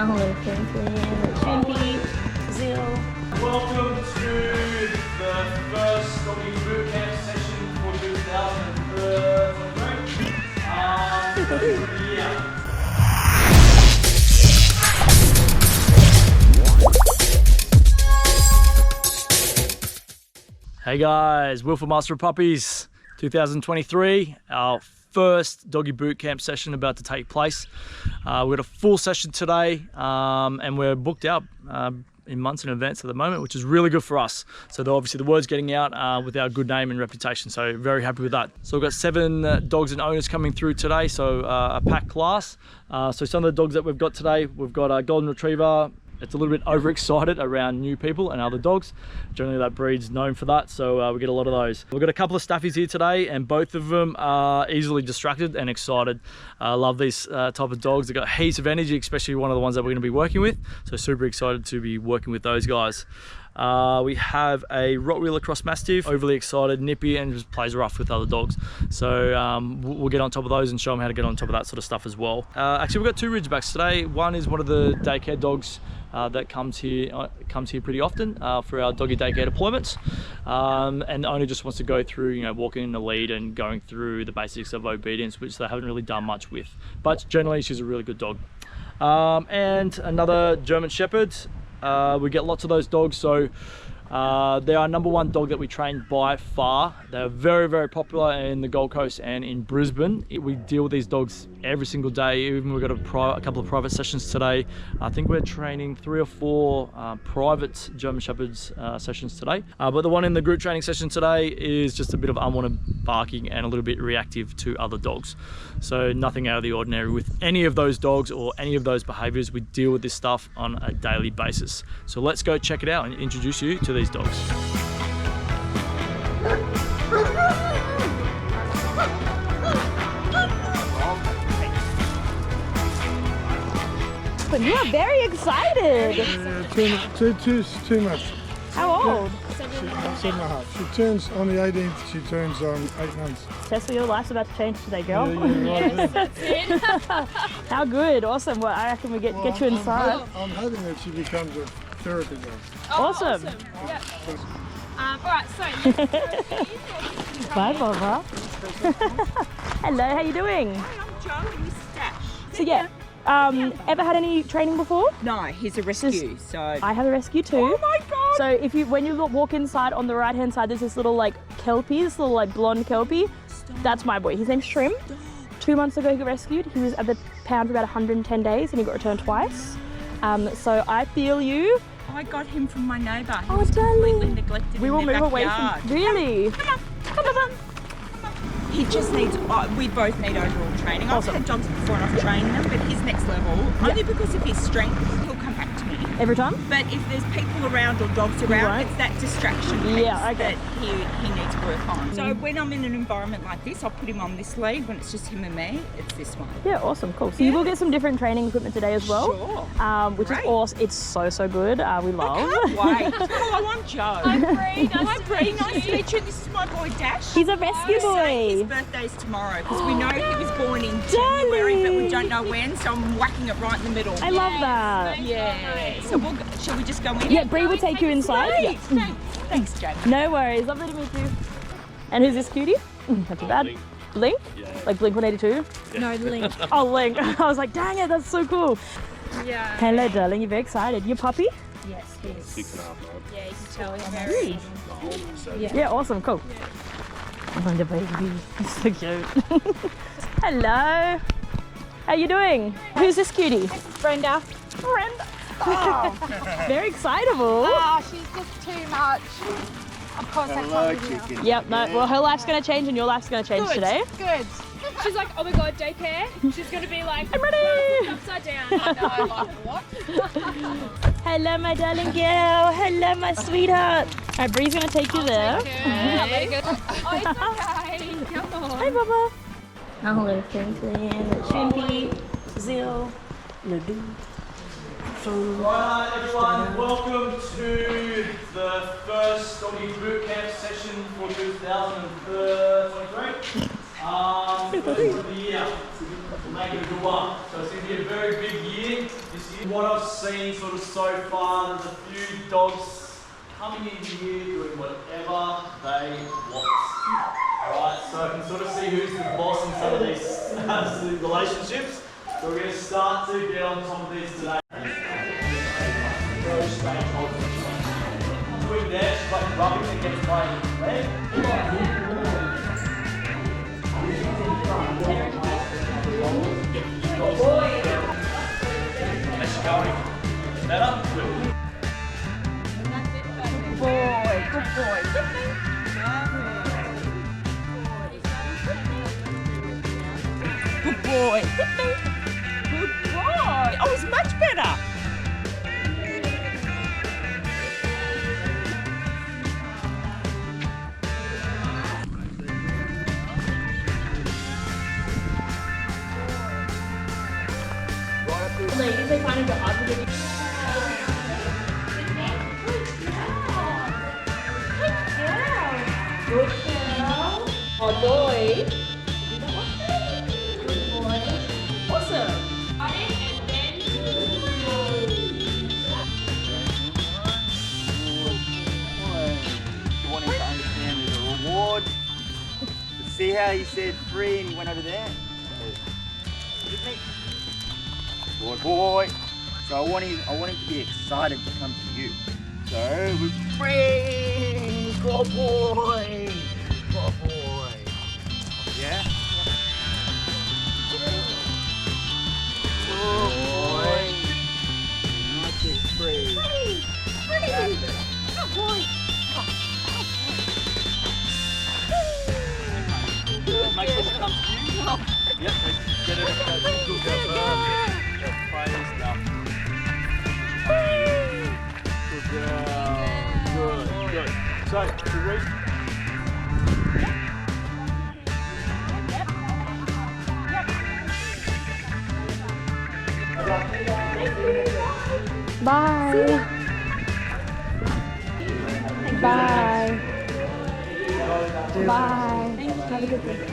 Hello, Jaimee, Zil. Welcome to the first doggy boot camp session for 2023. Yeah. Hey guys, Will for Master of Puppies 2023, our first doggy boot camp session about to take place. We've got a full session today and we're booked out in months in advance at the moment, which is really good for us. So obviously the word's getting out with our good name and reputation, so very happy with that. So we've got 7 dogs and owners coming through today, so a packed class. So some of the dogs that we've got today, we've got a Golden Retriever. It's a little bit overexcited around new people and other dogs. Generally that breed's known for that, so we get a lot of those. We've got a couple of Staffies here today and both of them are easily distracted and excited. I love these type of dogs. They've got heaps of energy, especially one of the ones that we're gonna be working with. So super excited to be working with those guys. We have a Rottweiler Cross Mastiff, overly excited, nippy, and just plays rough with other dogs. So we'll get on top of those and show them how to get on top of that sort of stuff as well. Actually, we've got 2 Ridgebacks today. One is one of the daycare dogs that comes here pretty often for our doggy daycare deployments, and only just wants to go through, you know, walking in the lead and going through the basics of obedience, which they haven't really done much with. But generally, she's a really good dog. And another German Shepherd. We get lots of those dogs, so they're our #1 dog that we train by far. They're very, very popular in the Gold Coast and in Brisbane. We deal with these dogs every single day. Even we've got a couple of private sessions today. I think we're training 3 or 4 private German Shepherds sessions today. But the one in the group training session today is just a bit of unwanted barking and a little bit reactive to other dogs. So nothing out of the ordinary with any of those dogs or any of those behaviors. We deal with this stuff on a daily basis. So let's go check it out and introduce you to these dogs. But you are very excited. Too much. How old? 7.5. She turns on the 18th, she turns on 8 months. Tessa, your life's about to change today, girl. Yeah, right. How good, awesome. Well, I reckon we get you inside. I'm hoping that she becomes a therapy dog. Awesome. Yeah. Alright, so Bye, Barbara. Hello, how you doing? Hi, I'm Joe and he's Stash. So yeah, ever had any training before? No, he's a rescue, so... I have a rescue too. Oh my god! So when you walk inside, on the right hand side, there's this little like Kelpie, this little like blonde Kelpie. That's my boy. His name's Shrimp. 2 months ago he got rescued. He was at the pound for about 110 days and he got returned twice. So I feel you. I got him from my neighbour. He Oh, was completely darling. neglected We in will their move away backyard. from... Really? Come on. He just needs, we both need overall training. Awesome. I've had dogs before and I've trained them, but his next level, only because of his strength, he'll come back to me. Every time? But if there's people around or dogs around, won't? it's that distraction piece Yeah, okay. that he needs to work on. So when I'm in an environment like this, I'll put him on this lead. When it's just him and me, it's this one. Yeah, awesome, cool. So you will get some different training equipment today as well. Sure. Which Great. is awesome. It's so good. We love. Can't wait. Hello, I'm Joe. I'm Bree. Hi, Bree. Nice to meet you. This is my boy Dash. He's a rescue His boy. birthday's tomorrow because we know he was born in January, but we don't know when, so I'm whacking it right in the middle. I love that. Yeah. So shall we just go in? Yeah, Bree will take you inside. Great. Thanks, Jack. No worries. Lovely to meet you. And who's this cutie? Not too bad. Link? Yeah. Like Blink 182? no link. Oh, Link. I was like, dang it, that's so cool. Yeah. Hello, darling. You're very excited. Your puppy? Yes, he is. 6.5 months. Yeah, you can tell he's very. Yeah, awesome. Cool. Oh, the baby. That's so cute. Hello. How you doing? Who's this cutie? Brenda. Brenda. Oh, very excitable. Ah, she's just too much. Of course, I can't do now. Yep, no, well, her life's gonna change and your life's gonna change today. Good. She's like, oh my god, daycare. She's gonna be like, I'm ready. upside down. I know, like, what? Hello, my darling girl. Hello, my sweetheart. All right, Bree's gonna take you there. Oh, it's okay. Come on. Hi, Baba. Hello, Jaimee, Zil, Ladu. Right, everyone, welcome to the first doggy boot camp session for 2023. For the year. We'll make it a good one. So it's going to be a very big year this year. What I've seen sort of so far, there's a few dogs coming in here doing whatever they want. Alright, so I can sort of see who's the boss in some of these relationships. So we're going to start to get on top of these today. Very strange holding. Between there, she's like rubbing against my leg. Good boy. Let's go. Better? Good. Good boy, good boy. Good boy. Good boy. Oh, it's much better. Ladies, they find it hard to get Good girl. Oh boy. Good boy. Awesome. You want him to understand there's a reward. See how he said 3 and he went over there? With me. Good boy. So I want him to be excited to come to you. So we bring. Good boy. Good boy. Yeah? Good boy. Not just free. Good boy. Make sure it comes to you. Yep, get it. Good girl. Praise God. Good girl. Good. So, to read. Bye. Bye. Bye. Have a good day.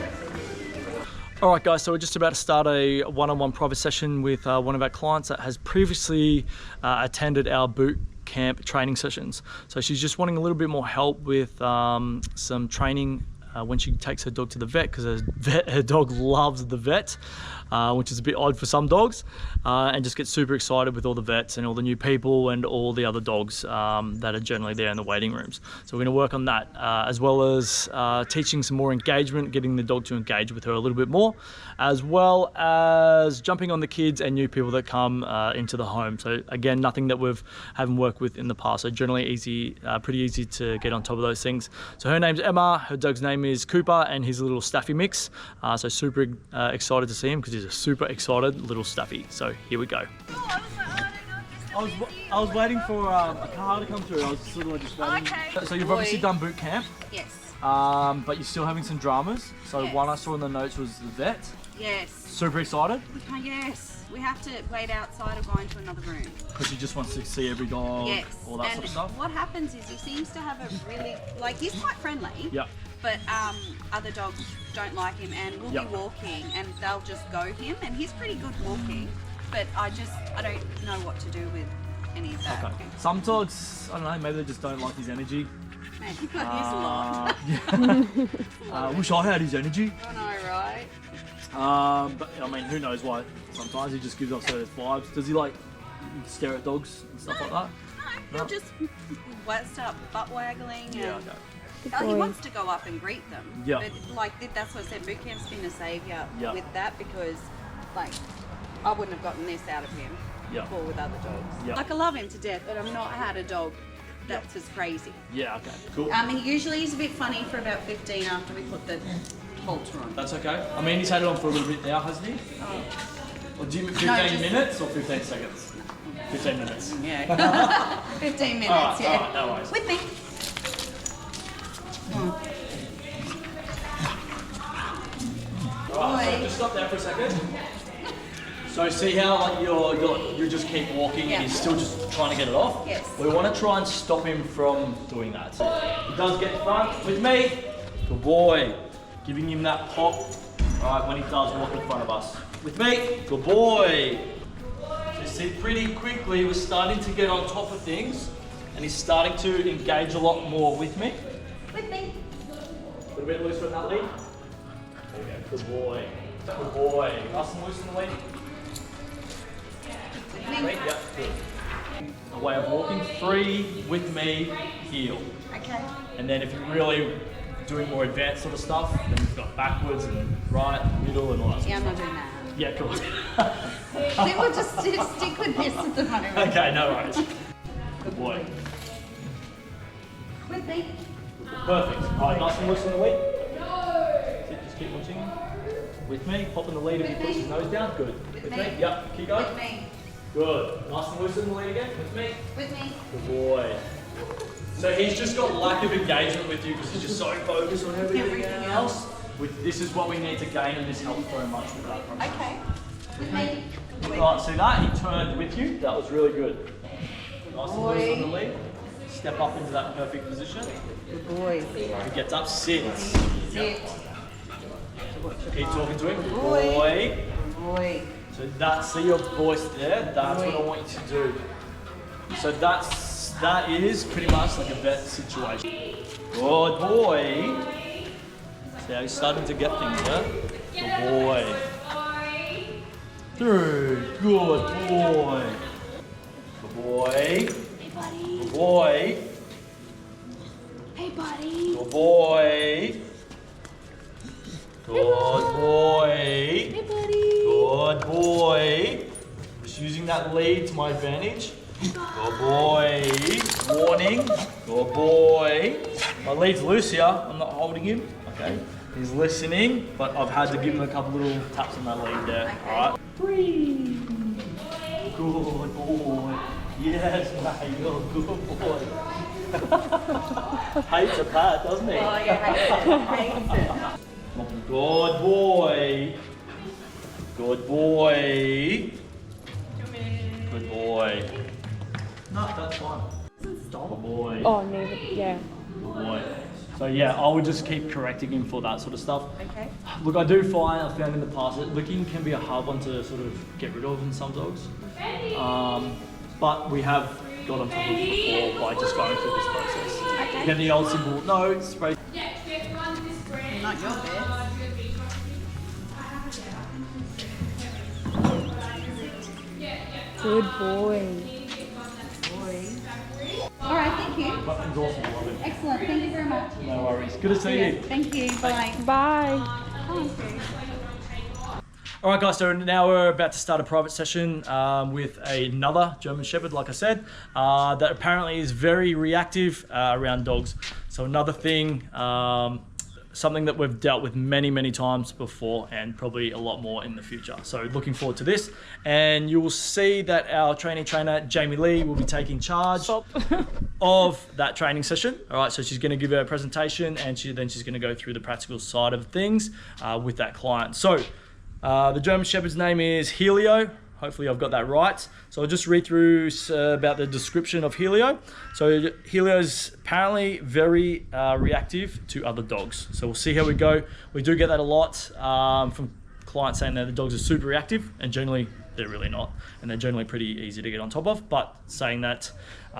All right, guys, so we're just about to start a one-on-one private session with one of our clients that has previously attended our boot camp training sessions. So she's just wanting a little bit more help with some training when she takes her dog to the vet, because her dog loves the vet, which is a bit odd for some dogs, and just gets super excited with all the vets and all the new people and all the other dogs that are generally there in the waiting rooms. So we're going to work on that, as well as teaching some more engagement, getting the dog to engage with her a little bit more, as well as jumping on the kids and new people that come into the home. So again, nothing that haven't worked with in the past. So generally easy, pretty easy to get on top of those things. So her name's Emma, her dog's name is Cooper, and he's a little Staffy mix. So super excited to see him because he's a super excited little Staffy. So here we go. I was waiting for a car to come through. I was sort of just waiting. Okay. So you've obviously done boot camp. Yes. But you're still having some dramas. So Yes. one I saw in the notes was the vet. Yes. Super excited Yes. We have to wait outside or go into another room. because she just wants to see every dog, Yes. all that And sort of stuff. what happens is he seems to have a really, he's quite friendly. Yeah. But other dogs don't like him, and we'll Yep. be walking and they'll just go him, and he's pretty good walking, but I don't know what to do with any of that. Okay. Some dogs, I don't know, maybe they just don't like his energy. Man, he's a lot. Wish I had his energy. I know, right? But I mean, who knows why? Sometimes he just gives off those vibes. Does he like stare at dogs and stuff like that? No, he'll just start butt waggling. Yeah, And, okay. he wants to go up and greet them. Yeah. But that's what I said, boot camp's been a saviour Yeah. with that, because I wouldn't have gotten this out of him Yeah. before with other dogs. Yeah. I love him to death, but I've not had a dog that's as crazy. Yeah, okay, cool. He usually is a bit funny for about 15 after we put the halter on. That's okay. I mean, he's had it on for a little bit now, hasn't he? Or do you mean 15 minutes or 15 seconds? 15 minutes. Yeah. 15 minutes, Alright, yeah. alright, no worries. With me. Alright, so just stop there for a second. So see how you just keep walking Yeah. and he's still just trying to get it off? Yes. We want to try and stop him from doing that. He does get in front with me. Good boy. giving him that pop, right, when he does walk in front of us. With me, good boy. So you see, pretty quickly we're starting to get on top of things, and he's starting to engage a lot more with me. With me. A little bit looser in that lead. There you go, good boy. Good boy. Nice and loose in the lead. Lead, yeah, good. A way of walking, 3 with me, heel. Okay. And then if you're really doing more advanced sort of stuff, then you've got backwards and right, middle, and all that sort Yeah, of I'm not stuff. doing that. Yeah, cool. I think we'll just stick with this at the moment. Okay, no worries. Good boy. With me. Perfect. All right, nice and loose in the lead. Sit, just keep watching him. With me, pop in the lead if he puts his nose down. Good. With me. Yep, keep going. With me. Good. Nice and loose in the lead again. With me. With me. Good boy. So he's just got lack of engagement with you because he's just so focused on everything else. This is what we need to gain, and this helps very much with that process. Okay. With me. Right, see that? He turned with you. That was really good. Nice and loose on the lead. Step up into that perfect position. Good boy. He gets up, sit. Sit. Keep talking to him. Good Boy. boy. Good boy. So see your voice there? That's what I want you to do. So that is pretty much like a vet situation. Good boy. See how he's starting to get things there? Good boy. Through. Good boy. Good boy. Hey, buddy. Good boy. Hey, buddy. Good boy. Good boy. Hey, buddy. Good boy. Just using that lead to my advantage. Good boy. Warning. Good boy. My lead's loose here. I'm not holding him. Okay. He's listening, but I've had to give him a couple little taps on that lead there. Alright. Good boy. Yes, mate. You're a good boy. Hates a pat, doesn't he? Oh, yeah, hates it. Good boy. Good boy. Good boy. No, that's fine. Good boy. Oh, no, yeah. Good boy. So yeah, I would just keep correcting him for that sort of stuff. Okay. Look, I've found in the past that licking can be a hard one to sort of get rid of in some dogs. But we have got on top of it before by just going through this process. Okay. Get the old simple, no, spray. Not your bed. Good boy. All right, thank you. Buttons awesome, love it. Excellent. Thank you very much. No worries. Good to see you. Thank you. Bye. Bye. All right, guys, so now we're about to start a private session with another German Shepherd, like I said, that apparently is very reactive around dogs. So another thing, something that we've dealt with many, many times before and probably a lot more in the future. So looking forward to this. And you will see that our trainer, Jaimee Lee, will be taking charge of that training session. All right, so she's going to give her a presentation and then she's going to go through the practical side of things with that client. So the German Shepherd's name is Helio. Hopefully I've got that right. So I'll just read through about the description of Helio. So Helio's apparently very reactive to other dogs. So we'll see how we go. We do get that a lot from clients saying that the dogs are super reactive, and generally they're really not. And they're generally pretty easy to get on top of. But saying that,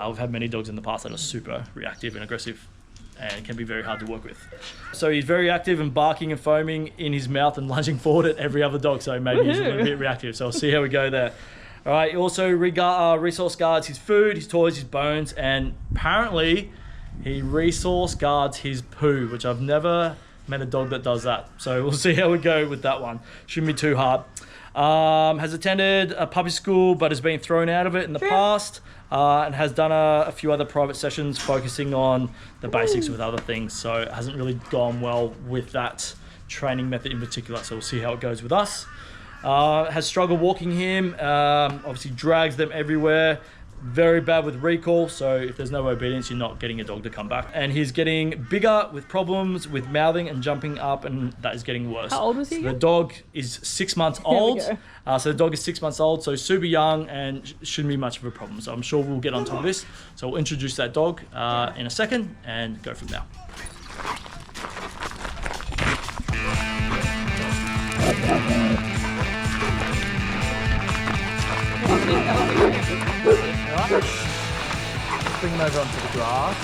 we've had many dogs in the past that are super reactive and aggressive, and can be very hard to work with. So he's very active and barking and foaming in his mouth and lunging forward at every other dog, so maybe he's a little bit reactive. So we'll see how we go there. All right, he also resource guards his food, his toys, his bones, and apparently he resource guards his poo, which I've never met a dog that does that. So we'll see how we go with that one. Shouldn't be too hard. Has attended a puppy school but has been thrown out of it in the past, and has done a few other private sessions focusing on the basics with other things, so it hasn't really gone well with that training method in particular, so we'll see how it goes with us. Has struggled walking him, obviously drags them everywhere, very bad with recall, so if there's no obedience, you're not getting a dog to come back. And he's getting bigger with problems with mouthing and jumping up, and that is getting worse. How old was he So the again? dog is 6 months old. So the dog is 6 months old, so super young and shouldn't be much of a problem. So I'm sure we'll get on top of this. So we'll introduce that dog in a second and go from there. him over onto the grass.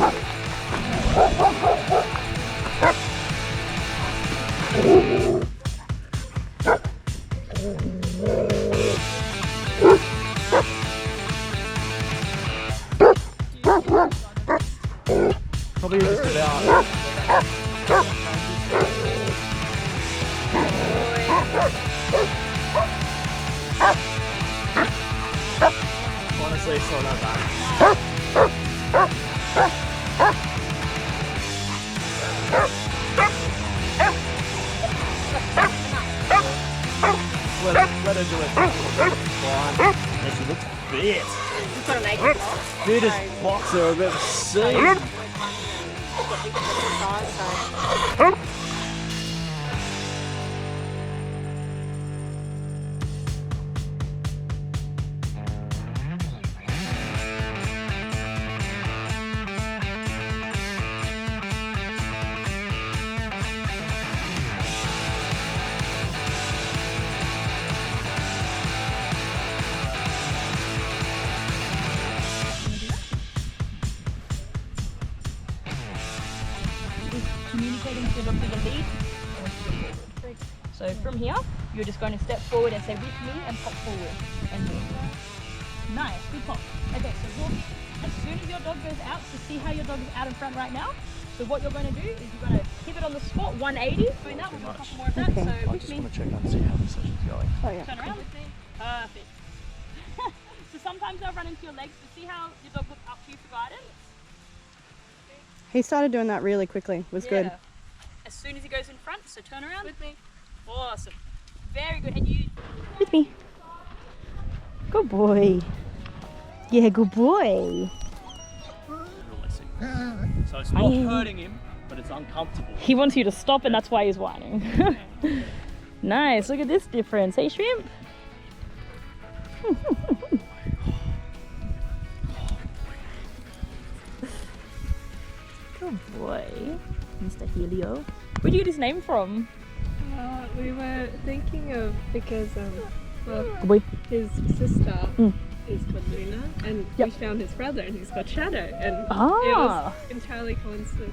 Probably just about. Honestly, it's not that bad. Let her do it. Fine. She looks fit. You've got to make it lock. Fittest boxer I've ever seen. Communicating to the lead. So from here, you're just going to step forward and say with me and pop forward and move. Nice, good pop. Okay, so walk as soon as your dog goes out, so see how your dog is out in front right now. So what you're going to do is you're going to pivot on the spot, 180. Doing that, we'll do a couple more of that. So I with just me, want to check out and see how the session's going. Oh, yeah. turn around with me. Perfect. So sometimes they'll run into your legs, but see how your dog looks up to you for guidance? He started doing that really quickly. It was good. As soon as he goes in front, so turn around with me. Awesome. Very good. And you With me. Good boy. Yeah, good boy. So it's not hurting him, but it's uncomfortable. He wants you to stop, and that's why he's whining. Nice. Look at this difference. Hey, shrimp. Good boy, Mr. Helio. Where'd you get his name from? We were thinking of because well, Good boy. his sister is called Luna, and we found his brother, and he's called Shadow, and it was entirely coincidence.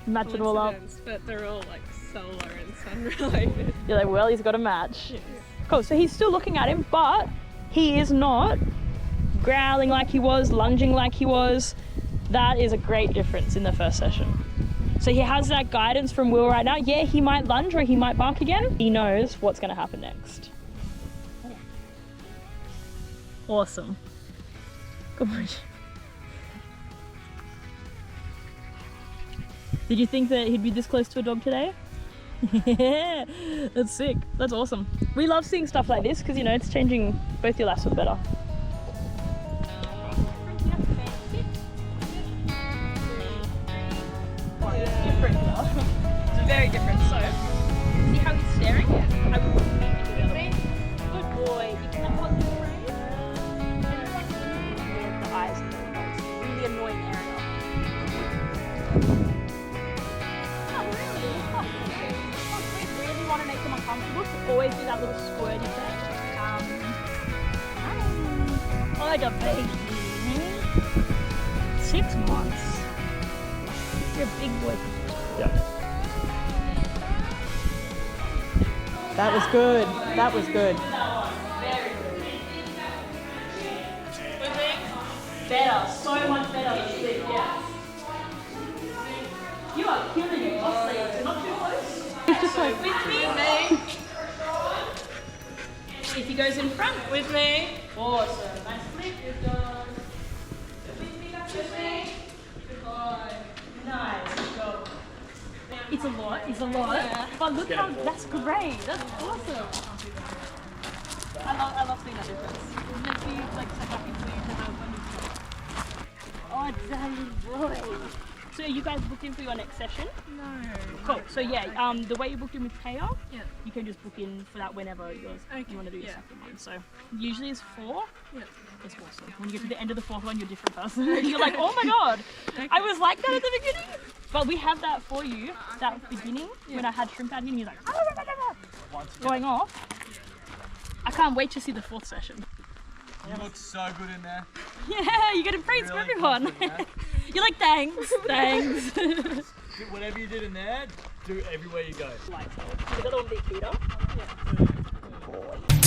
Match it all up. But they're all like solar and sun related. You're like, well, he's got a match. Yes. Cool. So he's still looking at him, but he is not growling like he was, lunging like he was. That is a great difference in the first session. So he has that guidance from Will right now. Yeah, he might lunge or he might bark again. He knows what's going to happen next. Awesome. Good boy. Did you think that he'd be this close to a dog today? Yeah, that's sick. That's awesome. We love seeing stuff like this because, you know, it's changing both your lives for the better. Different now. It's very different. So, see how he's staring? I will good boy. You can hold the frame. The eyes and the nose. Really annoying area. Oh, really? Oh, if you really want to make them uncomfortable, so always do that little squirty thing. Like a baby. 6 months. You're a big boy. Yeah. That was good. That was good. Better, so much better. Yeah. You are killing it, honestly. Not too close. It's just like, With me. If he goes in front, with me. Awesome. Nice flip. Good dog. With me, back with me. Good boy. Nice. Good job. It's a lot. It's a lot. Yeah. But look how that's great. That's awesome. I love seeing that difference. It makes me like so happy to have one. Oh, darling boy. So you guys booked in for your next session? No. Cool. So yeah, the way you booked in with Taya, Yeah. you can just book in for that whenever you want to do your second one. So usually it's 4. Yeah. It's awesome. When you get to the end of the 4th one, you're a different person. You're like, oh my god, I was like that at the beginning. But we have that for you, that beginning, when I had Shrimp out here and he's like, going off. I can't wait to see the 4th session. You look so good in there. Yeah, you're getting praise from everyone. You're like, thanks, thanks. Whatever you did in there, do everywhere you go. Is that on the Peter? Yeah.